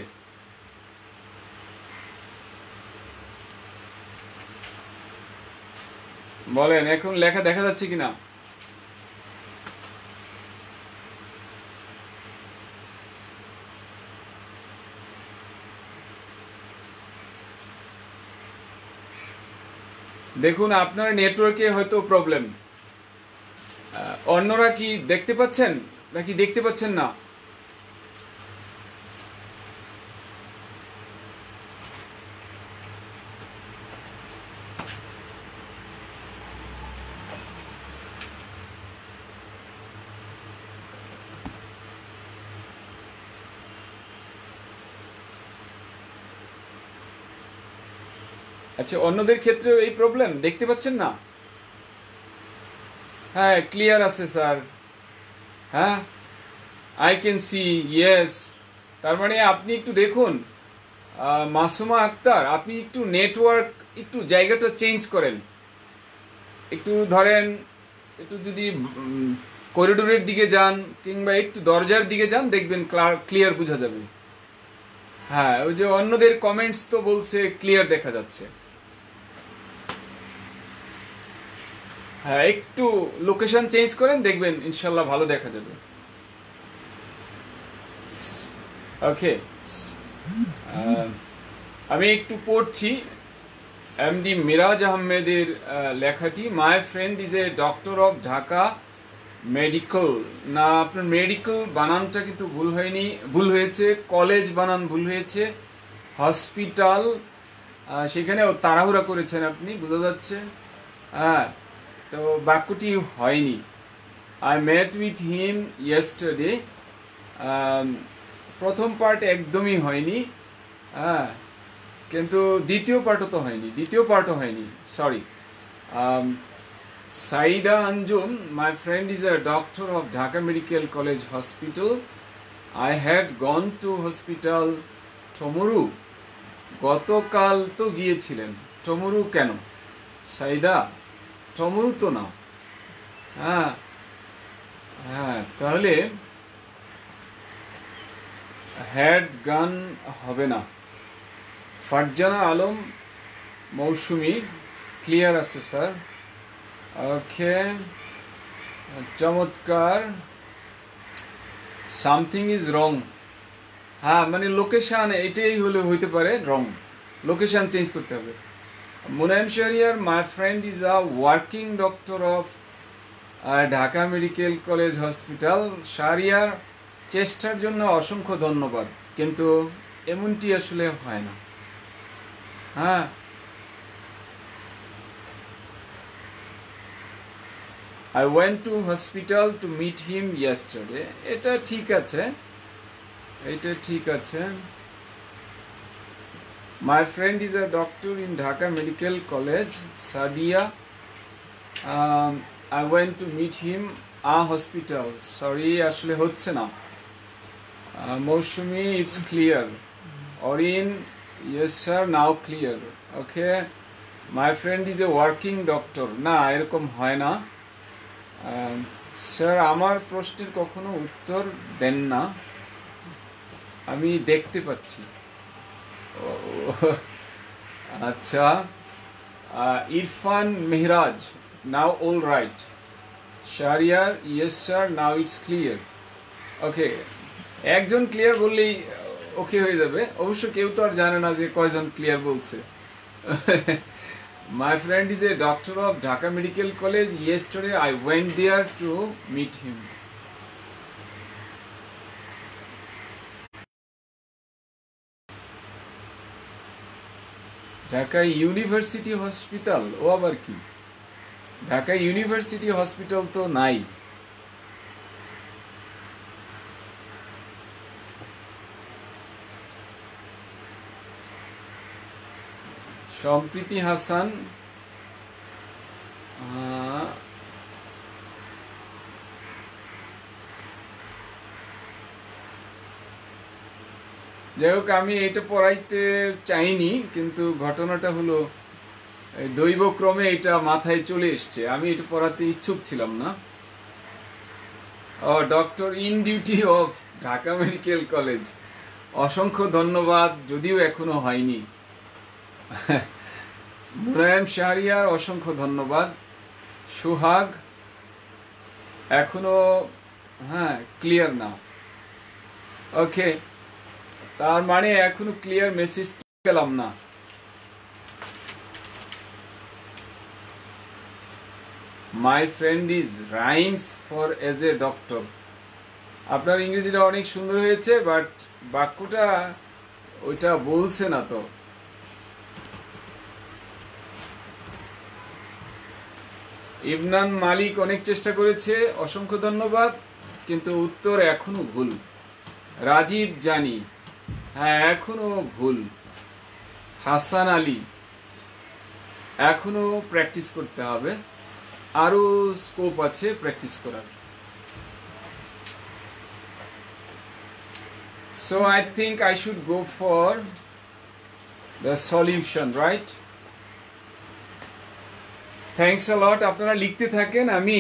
বলেন, এখন লেখা দেখা যাচ্ছে কিনা? দেখুন, আপনার নেটওয়ার্কে হয়তো প্রবলেম। অন্যরা কি দেখতে পাচ্ছেন নাকি দেখতে পাচ্ছেন না? আচ্ছা, অন্যদের ক্ষেত্রেও এই প্রবলেম, দেখতে পাচ্ছেন না? হ্যাঁ, ক্লিয়ার আছে স্যার। হ্যাঁ, আই ক্যান সি, ইয়েস। তার মানে আপনি একটু দেখুন, মাসুমা আক্তার, আপনি একটু নেটওয়ার্ক, একটু জায়গাটা চেঞ্জ করেন। একটু ধরেন, একটু যদি করিডোরের দিকে যান কিংবা একটু দরজার দিকে যান, দেখবেন ক্লিয়ার বোঝা যাবে। হ্যাঁ, ওই যে অন্যদের কমেন্টস তো বলছে ক্লিয়ার দেখা যাচ্ছে। হ্যাঁ, একটু লোকেশন চেঞ্জ করেন, দেখবেন ইনশাল্লাহ ভালো দেখা যাবে। ওকে, আমি একটু পড়ছি এমডি মিরাজ আহমেদের লেখাটি। My friend is a doctor of Dhaka medical, না আপনার মেডিকেল বানানটা কিন্তু ভুল হয়নি, ভুল হয়েছে, কলেজ বানান ভুল হয়েছে, হসপিটাল সেখানেও তাড়াহুড়া করেছেন আপনি, বোঝা যাচ্ছে। হ্যাঁ, তো বাক্যটি হয়নি। I met with him yesterday, প্রথম পার্ট একদমই হয়নি। হ্যাঁ, কিন্তু দ্বিতীয় পার্টও হয়নি, sorry. Saida Anjum, my friend is a doctor of Dhaka medical college hospital. I had gone to hospital tomorrow, গতকাল তো গিয়েছিলেন, টুমরো কেন সাইদা? টুমরো তো না। হ্যাঁ হ্যাঁ, তাহলে হ্যাড গান হবে না। ফারজানা আলম মৌসুমি, ক্লিয়ার আছে স্যার। ওকে, চমৎকার। সামথিং ইজ রং, হ্যাঁ মানে লোকেশান, এটাই হলে হইতে পারে রং, লোকেশান চেঞ্জ করতে হবে। Munaim Shahriar, my friend is a working doctor of Dhaka medical college hospital. Shahriar, চেষ্টার জন্য অসংখ্য ধন্যবাদ, কিন্তু এমনটি আসলে হয় না। হ্যাঁ, I went to hospital to meet him yesterday. এটা ঠিক আছে, এটা ঠিক আছে। My friend is a doctor in Dhaka Medical College, Sadia. I went to meet him a hospital. Sorry, আসলে হচ্ছে না। মৌসুমি, it's clear. Orin, yes sir, now clear. Okay, my friend is a working doctor. না, এরকম হয় না। স্যার, আমার প্রশ্নের কখনো উত্তর দেন না, আমি দেখতে পাচ্ছি। আচ্ছা, Irfan Mehraj, now all right. Shahriar, yes sir, now it's clear. Okay, একজন ক্লিয়ার বললেই ওকে হয়ে যাবে। অবশ্য কেউ তো আর জানে না যে কয়জন ক্লিয়ার বলছে। My friend is a doctor of Dhaka Medical College. Yesterday I went there to meet him. Dhaka university hospital, ও আবার কি? ঢাকা ইউনিভার্সিটি হসপিটাল তো নাই। সম্প্রীতি হাসান, যাই হোক, আমি এটা পড়াইতে চাইনি, কিন্তু ঘটনাটা হলো দৈবক্রমে এটা মাথায় চলে এসছে। আমি এটা পড়াতে ইচ্ছুক ছিলাম না। Doctor in duty of Dhaka medical college, অসংখ্য ধন্যবাদ, যদিও এখনো হয়নি। মুরায়েম শাহরিয়ার, অসংখ্য ধন্যবাদ। সোহাগ, এখনো হ্যাঁ ক্লিয়ার না। ওকে, তার মানে এখনো ক্লিয়ার মেসেজ পেলাম না। My friend is rhymes for as a doctor. আপনার ইংরেজিটা অনেক সুন্দর হয়েছে, বাট বাক্যটা ওইটা বলছে না তো। ইবনান মালিক অনেক চেষ্টা করেছে, অসংখ্য ধন্যবাদ, কিন্তু উত্তর এখনো ভুল। রাজীব জানি, হ্যাঁ এখনো ভুল। হাসান আলী, এখনো প্র্যাকটিস করতে হবে, আরো স্কোপ আছে প্র্যাকটিস করার। So I think I should go for the solution, right? Thanks a lot. আপনারা লিখতে থাকেন, আমি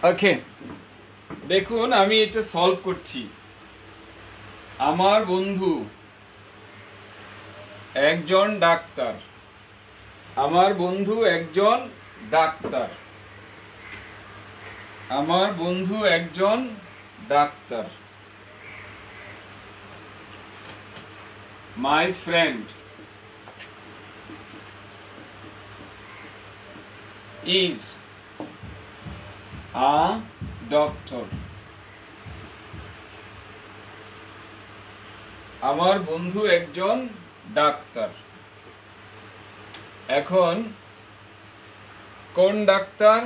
ওকে দেখুন, আমি এটা সলভ করছি। আমার বন্ধু একজন ডাক্তার, আমার বন্ধু একজন ডাক্তার, আমার বন্ধু একজন doctor. My friend is a doctor. আমার বন্ধু একজন ডাক্তার। এখন কোন ডাক্তার?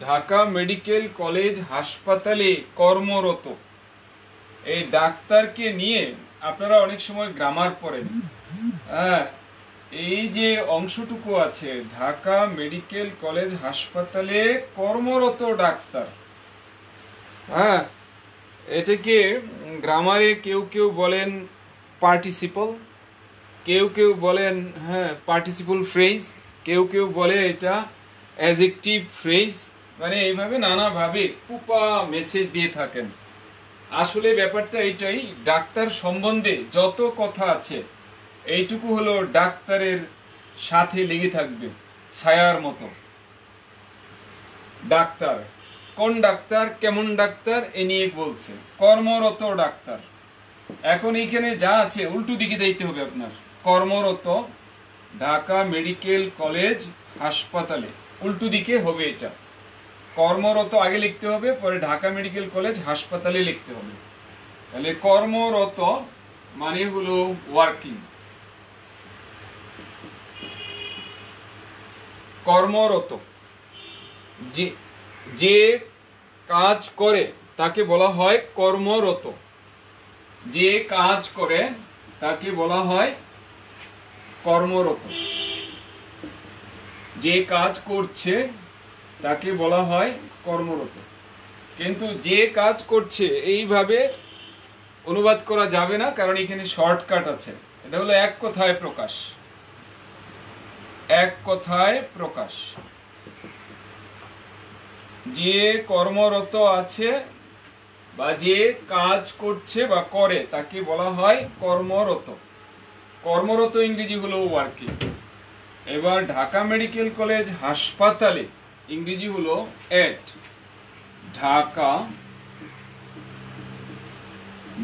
ঢাকা মেডিকেল কলেজ হাসপাতালে কর্মরত। এই ডাক্তারকে নিয়ে আপনারা অনেক সময় গ্রামার পড়েন। হ্যাঁ, এই যে অংশটুকু আছে, ঢাকা মেডিকেল কলেজ হাসপাতালে কর্মরত ডাক্তার, হ্যাঁ, এটাকে গ্রামারে কেউ কেউ বলেন পার্টিসিপল, কেউ কেউ বলেন হ্যাঁ পার্টিসিপল ফ্রেজ, কেউ কেউ বলে এটা অ্যাডজেক্টিভ ফ্রেজ, মানে এইভাবে নানাভাবে কুপা মেসেজ দিয়ে থাকেন। আসলে ব্যাপারটা এটাই, ডাক্তার সম্বন্ধে যত কথা আছে এইটুকু হলো ডাক্তারের সাথে লেগে থাকবে ছায়ার মতো। ডাক্তার, কোন ডাক্তার, কেমন ডাক্তার, এ নিয়ে বলছে। কর্মরত ডাক্তার, এখন এইখানে যা আছে উল্টো দিকে যাইতে হবে আপনার। কর্মরত ঢাকা মেডিকেল কলেজ হাসপাতালে, উল্টো দিকে হবে এটা। কর্মরত আগে লিখতে হবে, পরে ঢাকা মেডিকেল কলেজ হাসপাতালে লিখতে হবে। তাহলে কর্মরত মানে হলো ওয়ার্কিং। কর্মরত, যে কাজ করে তাকে বলা হয় কর্মরত। যে কাজ করে তাকে বলা হয় কর্মরত। যে কাজ করছে তাকে বলা হয় কর্মরত। কিন্তু যে কাজ করছে এইভাবে অনুবাদ করা যাবে না, কারণ এখানে শর্টকাট আছে। এটা হলো এক কথায় প্রকাশ। এক কথায় প্রকাশ। যে কর্মরত আছে বা যে কাজ করছে বা করে তাকে বলা হয় কর্মরত। কর্মরত ইংরেজি হলো ওয়ার্কিং। এবার ঢাকা মেডিকেল কলেজ হাসপাতালে ইংরেজি হলো এট ঢাকা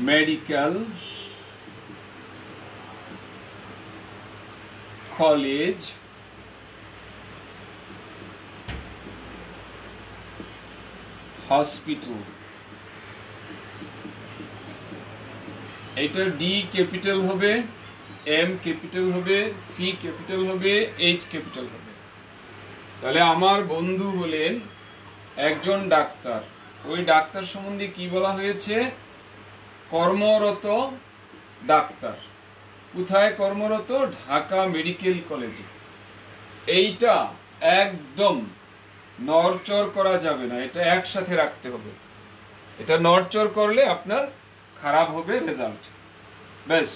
মেডিকেল কলেজ হসপিটাল। এটা ডি ক্যাপিটাল হবে, এম ক্যাপিটাল হবে, সি ক্যাপিটাল হবে, এইচ ক্যাপিটাল হবে। তাহলে আমার বন্ধু হলেন একজন ডাক্তার। ওই ডাক্তার সম্বন্ধে কি বলা হয়েছে? কর্মরত ডাক্তার। কোথায় কর্মরত? ঢাকা মেডিকেল কলেজে। এইটা একদম নড়চড় করা যাবে না, এটা একসাথে রাখতে হবে। এটা নড়চড় করলে আপনার খারাপ হবে রেজাল্ট। ব্যাস,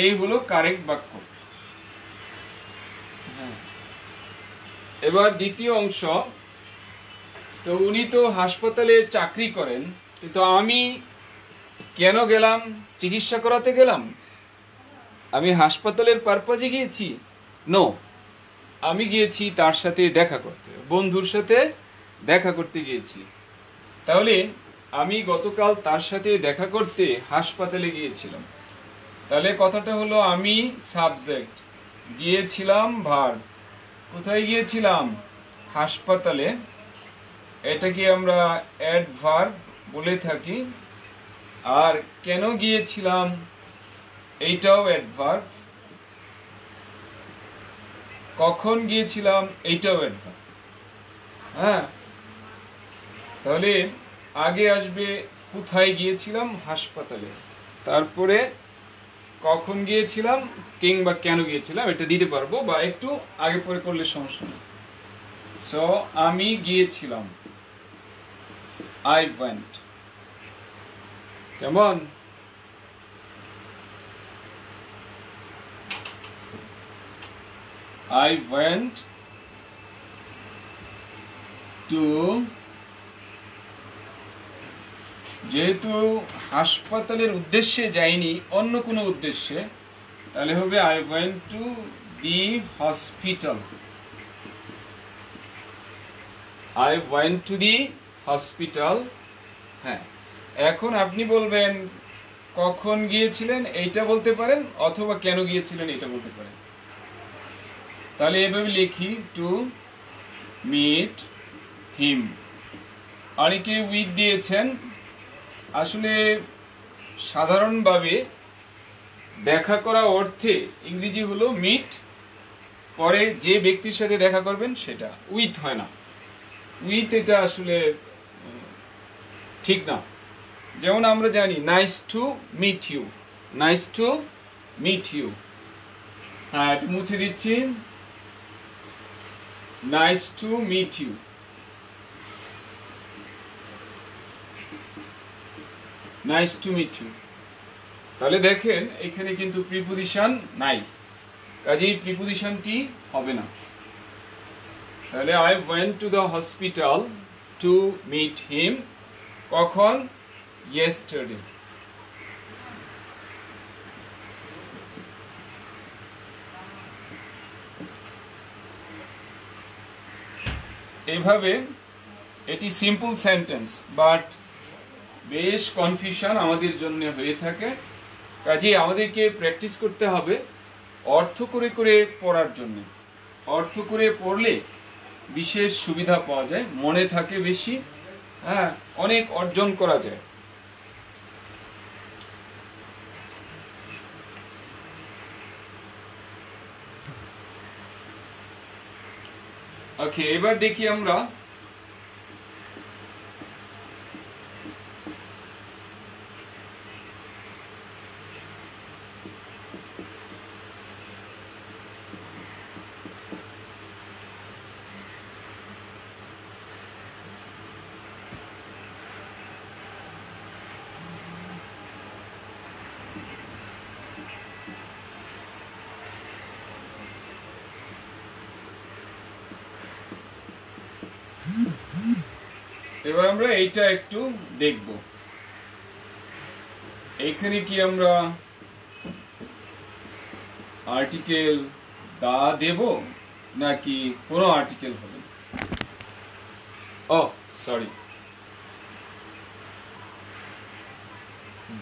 এই হলো কারেক্ট বাক্য। এবার দ্বিতীয় অংশ। তো উনি তো হাসপাতালে চাকরি করেন, কিন্তু আমি কেন গেলাম? চিকিৎসা করাতে গেলাম? আমি হাসপাতালের পারপাজে গিয়েছি? নো, আমি গিয়েছি তার সাথে দেখা করতে, বন্ধুর সাথে দেখা করতে গিয়েছি। তাহলে আমি গতকাল তার সাথে দেখা করতে হাসপাতালে গিয়েছিলাম। তাহলে কথাটা হলো আমি সাবজেক্ট, গিয়েছিলাম ভার্ব। কোথায় গিয়েছিলাম? হাসপাতালে। এটাকে আমরা অ্যাডভার্ব বলে থাকি। আর কেন গিয়েছিলাম? এইটাও অ্যাডভার্ব। কখন গিয়েছিলাম? এইটাও অ্যাডভার্ব। হ্যাঁ, তাহলে আগে আসবে কোথায় গিয়েছিলাম? হাসপাতালে। তারপরে কখন গিয়েছিলাম কিংবা কেন গিয়েছিলাম এটা দিতে পারবো, বা একটু আগে পরে করলে সমস্যা নেই। সো আমি গিয়েছিলাম, আই ওয়েন্ট। কেমন? I went to, যেহেতু হাসপাতালের উদ্দেশ্যে যাইনি, অন্য কোনো উদ্দেশ্যে, তাহলে হবে I went to the hospital. I went to the hospital. হ্যাঁ, এখন আপনি বলবেন কখন গিয়েছিলেন এইটা বলতে পারেন, অথবা কেন গিয়েছিলেন এটা বলতে পারেন। তাহলে এভাবে লিখি, টু মিট হিম। অনেকে উইথ দিয়েছেন। আসলে সাধারণভাবে দেখা করা অর্থে ইংরেজি হলো মিট, পরে যে ব্যক্তির সাথে দেখা করবেন সেটা, উইথ হয় না। উইথ এটা আসলে ঠিক না। যেমন আমরা জানি nice to meet you, nice to meet you. হ্যাঁ, এটা মুছে দিচ্ছি, nice to meet you. Nice to meet you. তাহলে দেখেন এখানে কিন্তু প্রিপোজিশন নাই, কাজেই প্রিপোজিশনটি হবে না। তাহলে I went to the hospital to meet him. কখন? ইয়েস্টারডে। এইভাবে এটি সিম্পল সেন্টেন্স, বাট বেশ কনফিউশন আমাদের জন্য হয়ে থাকে। কাজেই আমাদেরকে প্র্যাকটিস করতে হবে অর্থ করে করে পড়ার জন্য। অর্থ করে পড়লে বিশেষ সুবিধা পাওয়া যায়, মনে থাকে বেশি, হ্যাঁ, অনেক অর্জন করা যায়। ওকে, এবার দেখি আমরা এইটা একটু দেখব। এইখানে কি আমরা আর্টিকেল দা দেব নাকি কোনো আর্টিকেল হবে? Oh sorry,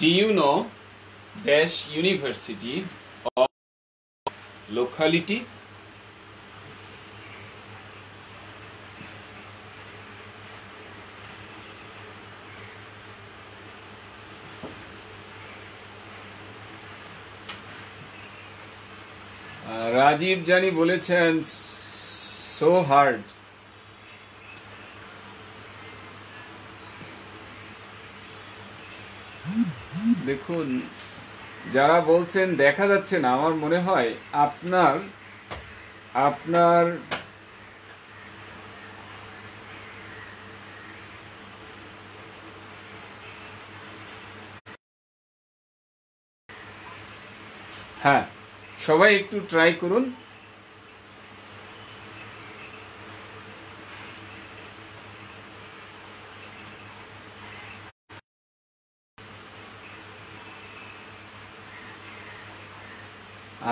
do you know dash university or locality? Rajib জানি বলেছেন সো হার্ড। দেখুন, যারা বলছেন দেখা যাচ্ছে না, আমার মনে হয় আপনার আপনার হ্যাঁ, সবাই একটু ট্রাই করুন।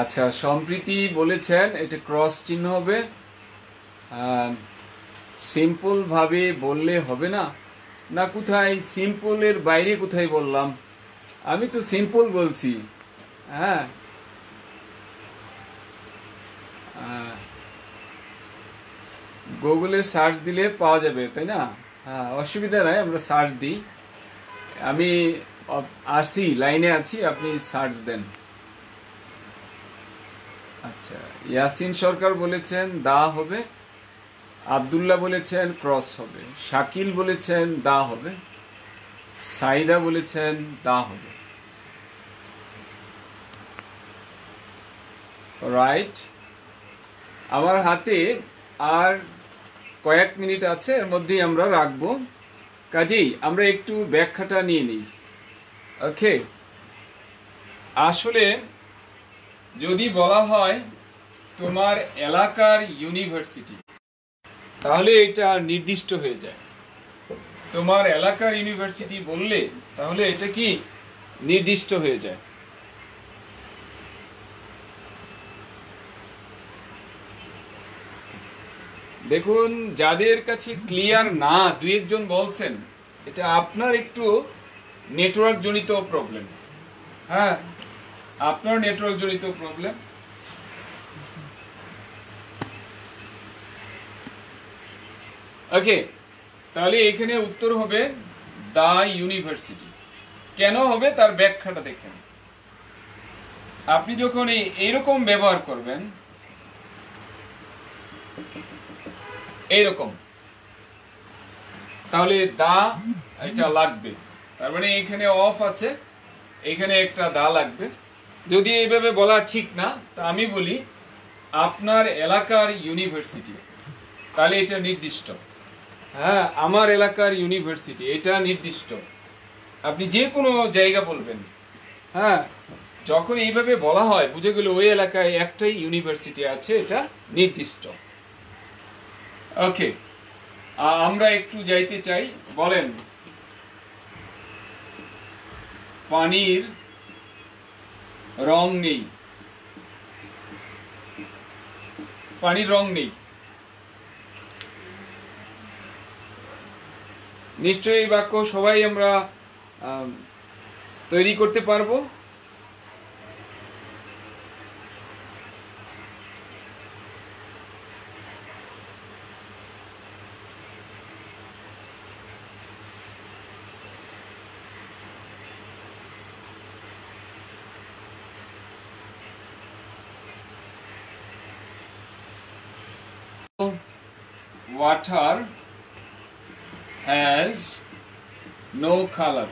আচ্ছা, সম্প্রীতি বলেছেন এটা ক্রস চিহ্ন হবে, সিম্পল ভাবে বললে হবে না। না, কোথায় সিম্পলের বাইরে কোথায় বললাম? আমি তো সিম্পল বলছি। হ্যাঁ, গুগলে সার্চ দিলে পাওয়া যাবে, তাই না? হ্যাঁ, অসুবিধা নাই, আমরা সার্চ দিই। আমি আসি, লাইনে আছি, আপনি সার্চ দেন। আচ্ছা, ইয়াসিন সরকার বলেছেন দা হবে, আব্দুল্লাহ বলেছেন ক্রস হবে, শাকিল বলেছেন দা হবে, সাইদা বলেছেন দা হবে। রাইট, আমার হাতে আর কয়েক মিনিট আছে, এর মধ্যেই আমরা রাখবো। কাজেই আমরা একটু ব্যাখ্যাটা নিয়ে নিই। ওকে, আসলে যদি বলা হয় তোমার এলাকার ইউনিভার্সিটি, তাহলে এটা নির্দিষ্ট হয়ে যায়। তোমার এলাকার ইউনিভার্সিটি বললে তাহলে এটা কি নির্দিষ্ট হয়ে যায়। দেখুন, যাদের কাছে ক্লিয়ার না, দুই একজন বলছেন, এটা আপনার একটু নেটওয়ার্ক জনিত প্রবলেম। হ্যাঁ, আপনার নেটওয়ার্ক জনিত প্রবলেম। ওকে, তাহলে এখানে উত্তর হবে দা ইউনিভার্সিটি। কেন হবে তার ব্যাখ্যাটা দেখেন। আপনি যখন এইরকম ব্যবহার করবেন, এইরকম, তাহলে দা এটা লাগবে, তার মানে এখানে অফ আছে, এখানে একটা দা লাগবে। যদি এইভাবে বলা ঠিক না, তা আমি বলি আপনার এলাকার ইউনিভার্সিটি, তাহলে এটা নির্দিষ্ট। হ্যাঁ, আমার এলাকার ইউনিভার্সিটি, এটা নির্দিষ্ট। আপনি যে কোনো জায়গা বলবেন, হ্যাঁ, যখন এইভাবে বলা হয় বুঝে গেল ওই এলাকায় একটাই ইউনিভার্সিটি আছে, এটা নির্দিষ্ট। ওকে, আমরা একটু যাইতে চাই। বলেন, পানির রং নেই, পানির রং নেই। নিশ্চয়ই এই বাক্য সবাই আমরা তৈরি করতে পারবো। Water has no color.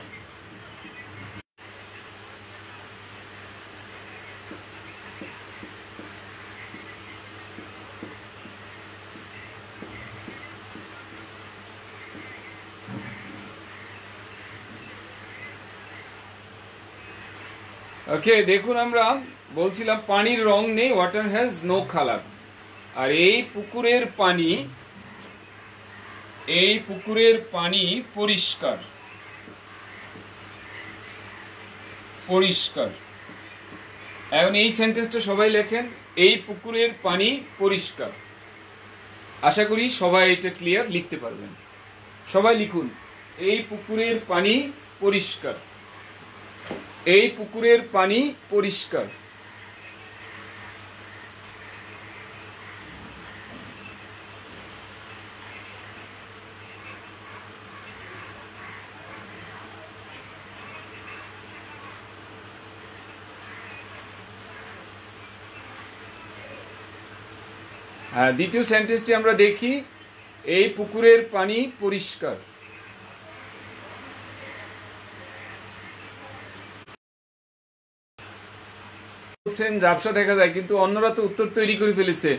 ওকে, দেখুন, আমরা বলছিলাম পানির রং নেই, ওয়াটার হ্যাজ নো কালার। আর এই পুকুরের পানি পরিষ্কার, পরিষ্কার। এখন এই সেন্টেন্সটা সবাই লেখেন, এই পুকুরের পানি পরিষ্কার। আশা করি সবাই এটা ক্লিয়ার লিখতে পারবেন। সবাই লিখুন, এই পুকুরের পানি পরিষ্কার। এই পুকুরের পানি পরিষ্কার। দ্বিতীয় সেন্টেন্সটি আমরা দেখি, এই পুকুরের পানি পরিষ্কার। বলছেন ঝাপসা দেখা যায়, কিন্তু অন্যরা তো উত্তর তৈরি করে ফেলেছে।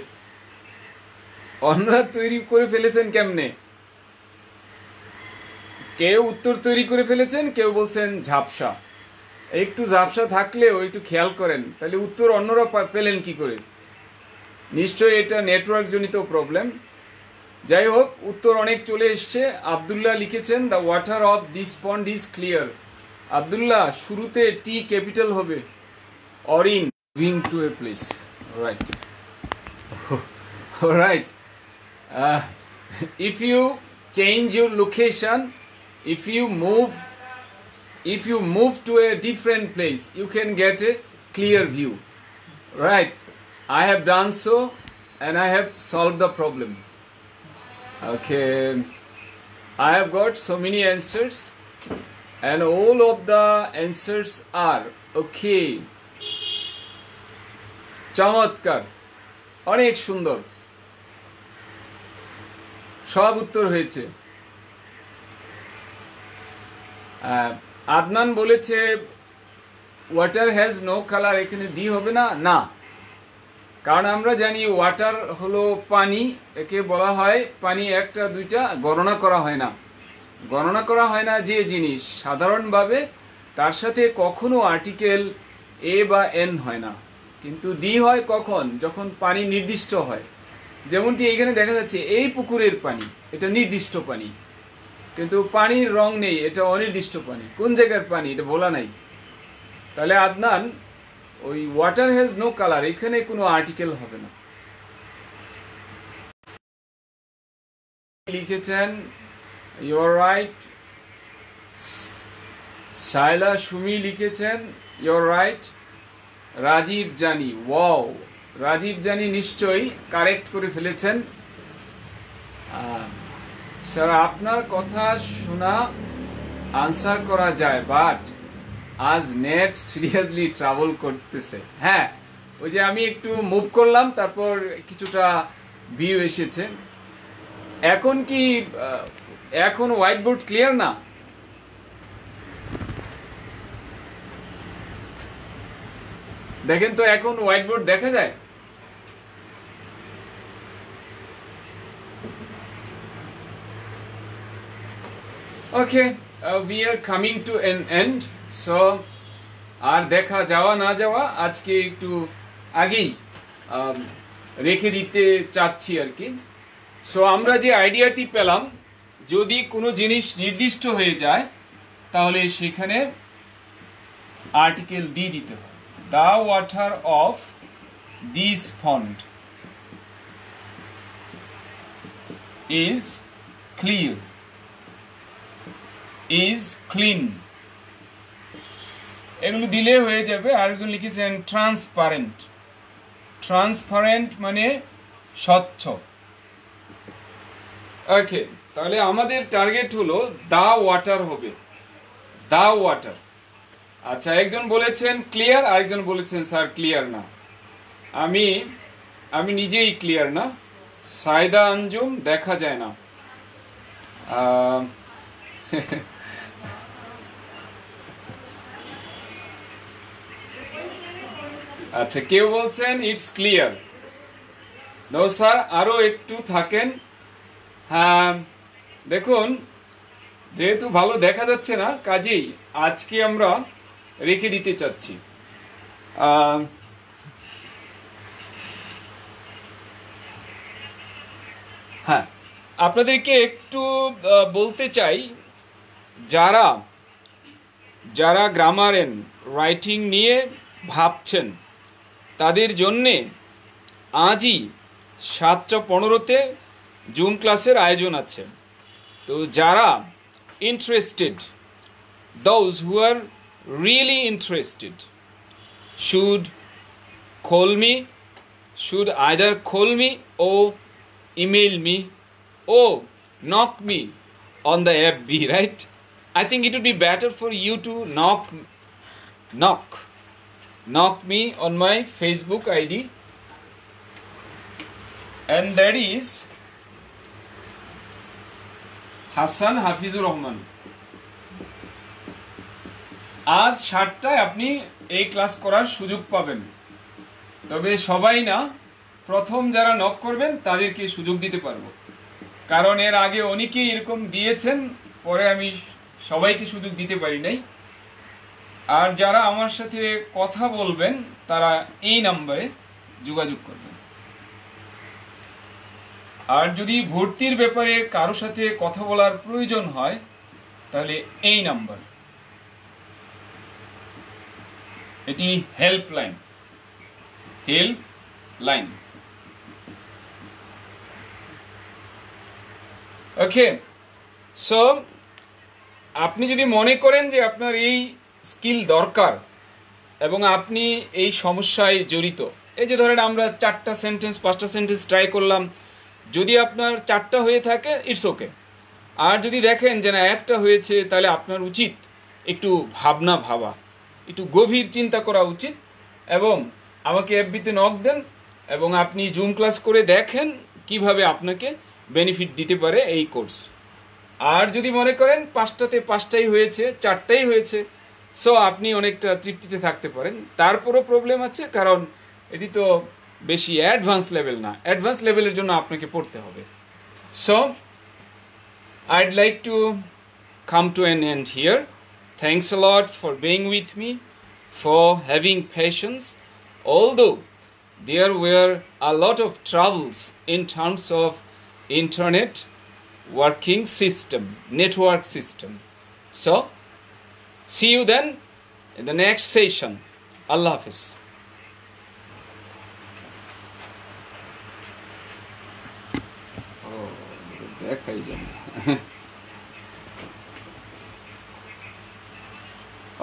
অন্যরা তৈরি করে ফেলেছেন কেমনে? কেউ উত্তর তৈরি করে ফেলেছেন, কেউ বলছেন ঝাপসা। একটু ঝাপসা থাকলেও একটু খেয়াল করেন, তাহলে উত্তর অন্যরা পেলেন কি করে? নিশ্চয়ই এটা নেটওয়ার্ক জনিত প্রবলেম। যাই হোক, উত্তর অনেক চলে এসছে। আব্দুল্লাহ লিখেছেন, the water of this pond is clear. Abdullah, শুরুতে টি ক্যাপিটাল হবে। Orin, moving to a place, right. Right, if you change your location, if you move to a different place, you can get a clear view, right? I have done so and I have solved the problem. Okay, I have got so many answers and all of the answers are okay. চমৎকার, অনেক সুন্দর, সব উত্তর হয়েছে। আদনান বলেছে ওয়াটার হ্যাজ নো কালার, এখানে ডি হবে না। না, কারণ আমরা জানি ওয়াটার হলো পানি, একে বলা হয় পানি। একটা দুইটা গণনা করা হয় না। গণনা করা হয় না যে জিনিস, সাধারণভাবে তার সাথে কখনো আর্টিকেল এ বা এন হয় না, কিন্তু দি হয় কখন? যখন পানি নির্দিষ্ট হয়। যেমনটি এখানে দেখা যাচ্ছে, এই পুকুরের পানি, এটা নির্দিষ্ট পানি, কিন্তু পানির রং নেই, এটা অনির্দিষ্ট পানি। কোন জায়গার পানি এটা বলা নাই। তাহলে আদনান, ওই ওয়াটার হ্যাজ নো কালার, এখানে কোনো আর্টিকেল হবে না। লিখেছেন you are right. Shaila Sumi লিখেছেন ইউ আর রাইট। রাজীব জানি, ওয়াও, রাজীব জানি নিশ্চয়ই কারেক্ট করে ফেলেছেন। স্যার, আপনার কথা শোনা আনসার করা যায়, বাট আজ নেট সিরিয়াসলি ট্রাভেল করতেছে। হ্যাঁ, ওই যে আমি একটু মুভ করলাম, তারপর কিছুটা ভিউ এসেছে। এখন কি এখন হোয়াইট বোর্ড ক্লিয়ার না? দেখেন তো, এখন হোয়াইট বোর্ড দেখা যায়? ওকে, we are coming to an end. So আর দেখা যাওয়া না যাওয়া আজকে একটু আগেই রেখে দিতে চাচ্ছি আর কি। সো আমরা যে আইডিয়াটি পেলাম, যদি কোনো জিনিস নির্দিষ্ট হয়ে যায় তাহলে সেখানে আর্টিকেল দিয়ে দিতে হয়। The water of this pond is clear, is clean, এগুলো দিলে হয়ে যাবে। আরেকজন লিখেছেন ট্রান্সপারেন্ট। ট্রান্সপারেন্ট মানে স্বচ্ছ। ওকে, তাহলে আমাদের টার্গেট হলো দা ওয়াটার হবে, দা ওয়াটার। আচ্ছা, একজন বলেছেন ক্লিয়ার, আরেকজন বলেছেন স্যার ক্লিয়ার না। আমি নিজেই ক্লিয়ার না। সায়দা আঞ্জুম, দেখা যায় না। আচ্ছা, কেউ বলছেন ইটস ক্লিয়ার। নো স্যার, আরো একটু থাকেন। হ্যাঁ, দেখুন, যেহেতু ভালো দেখা যাচ্ছে না, কাজেই আজকে আমরা রেখে দিতে চাচ্ছি। হ্যাঁ, আপনাদেরকে একটু বলতে চাই, যারা যারা গ্রামার এন্ড রাইটিং নিয়ে ভাবছেন তাদের জন্যে আজই 7:15-তে জুম ক্লাসের আয়োজন আছে। তো যারা interested, those who are really interested should call me, should either call me or email me or knock me on the FB, right? I think it would be better for you to knock me on my Facebook ID, and that is Hasan Hafizur Rahman. আজ 7টায় আপনি এই ক্লাস করার সুযোগ পাবেন, তবে সবাই না, প্রথম যারা নক করবেন তাদেরকে সুযোগ দিতে পারবো, কারণ এর আগে অনেকেই এরকম দিয়েছেন, পরে আমি সবাইকে সুযোগ দিতে পারি নাই। আর যারা আমার সাথে কথা বলবেন তারা এই নাম্বারে যোগাযোগ করবেন। আর যদি ভর্তির ব্যাপারে কারো সাথে কথা বলার প্রয়োজন হয় তাহলে এই নাম্বার, এটি হেল্পলাইন। ওকে, সো আপনি যদি মনে করেন যে আপনার এই স্কিল দরকার এবং আপনি এই সমস্যায় জড়িত, এই যে ধরেন আমরা 4টা সেন্টেন্স 5টা সেন্টেন্স ট্রাই করলাম, যদি আপনার 4টা হয়ে থাকে ইটস ওকে, আর যদি দেখেন যে না 1টা হয়েছে, তাহলে আপনার উচিত একটু ভাবা, একটু গভীর চিন্তা করা উচিত, এবং আমাকে এফবিতে নক দেন এবং আপনি জুম ক্লাস করে দেখেন কিভাবে আপনাকে বেনিফিট দিতে পারে এই কোর্স। আর যদি মনে করেন 5টাতে 5টাই হয়েছে, 4টাই হয়েছে, সো আপনি অনেকটা তৃপ্তিতে থাকতে পারেন। তারপরও প্রবলেম আছে, কারণ এটি তো বেশি অ্যাডভান্স লেভেল না, অ্যাডভান্স লেভেলের জন্য আপনাকে পড়তে হবে। So I'd like to come to an end here. Thanks a lot for being with me, for having patience, although there were a lot of troubles in terms of internet working system, network system. So see you then in the next session. Allah Hafiz. দেখাই যাবে।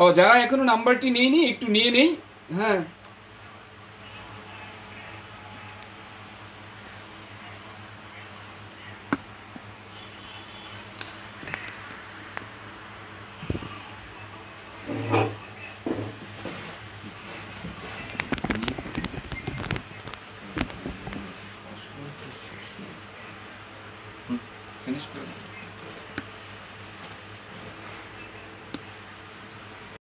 ও যারা এখনো নাম্বারটি নেইনি একটু নিয়ে নেই, হ্যাঁ।